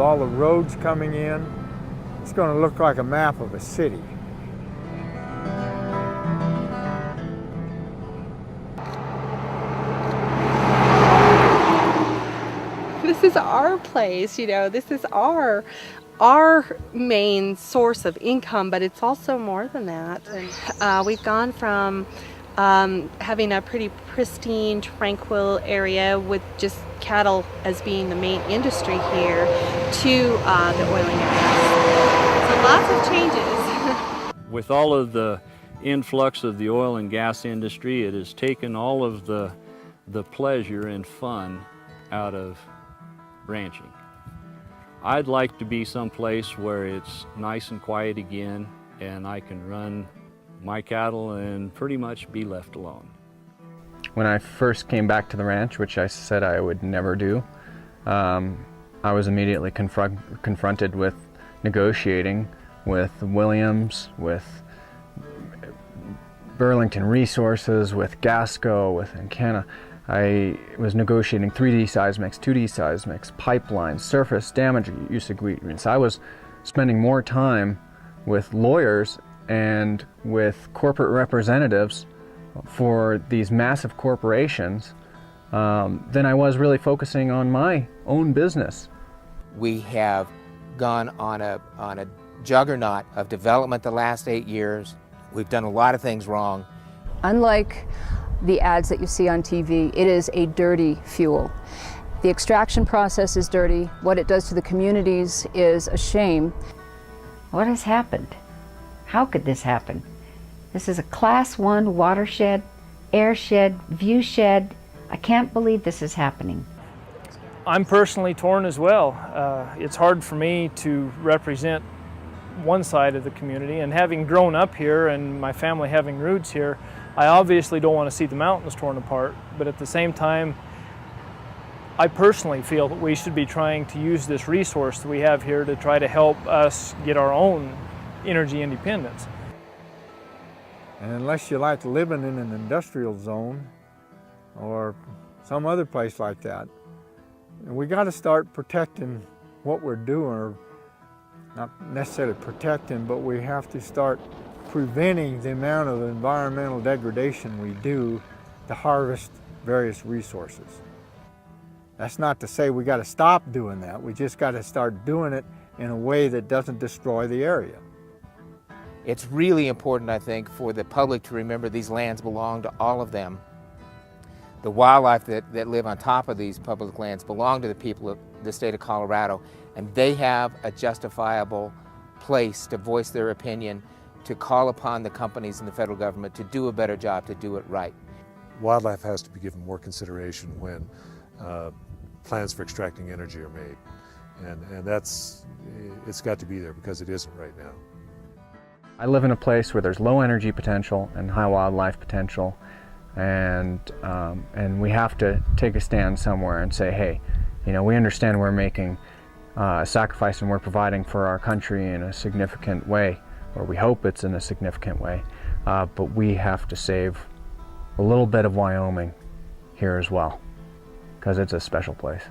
all the roads coming in. It's going to look like a map of a city. This is our place, you know, this is our main source of income, but it's also more than that. And, we've gone from having a pretty pristine, tranquil area with just cattle as being the main industry here to the oil and gas. So lots of changes. With all of the influx of the oil and gas industry, it has taken all of the pleasure and fun out of ranching. I'd like to be someplace where it's nice and quiet again and I can run my cattle and pretty much be left alone. When I first came back to the ranch, which I said I would never do, I was immediately confronted with negotiating with Williams, with Burlington Resources, with Gasco, with Encana. I was negotiating 3D seismics, 2D seismics, pipelines, surface damage use agreements. I was spending more time with lawyers and with corporate representatives for these massive corporations than I was really focusing on my own business. We have gone on a juggernaut of development the last 8 years. We've done a lot of things wrong. Unlike the ads that you see on TV, it is a dirty fuel. The extraction process is dirty. What it does to the communities is a shame. What has happened? How could this happen? This is a Class 1 watershed, airshed, viewshed. I can't believe this is happening. I'm personally torn as well. It's hard for me to represent one side of the community, and having grown up here and my family having roots here, I obviously don't want to see the mountains torn apart, but at the same time, I personally feel that we should be trying to use this resource that we have here to try to help us get our own energy independence. And unless you like living in an industrial zone or some other place like that, we got to start protecting what we're doing, or not necessarily protecting, but we have to start preventing the amount of environmental degradation we do to harvest various resources. That's not to say we got to stop doing that. We just got to start doing it in a way that doesn't destroy the area. It's really important, I think, for the public to remember these lands belong to all of them. The wildlife that live on top of these public lands belong to the people of the state of Colorado, and they have a justifiable place to voice their opinion, to call upon the companies and the federal government to do a better job, to do it right. Wildlife has to be given more consideration when plans for extracting energy are made. And it's got to be there because it isn't right now. I live in a place where there's low energy potential and high wildlife potential, and we have to take a stand somewhere and say, hey, you know, we understand we're making a sacrifice and we're providing for our country in a significant way, or we hope it's in a significant way, but we have to save a little bit of Wyoming here as well, because it's a special place.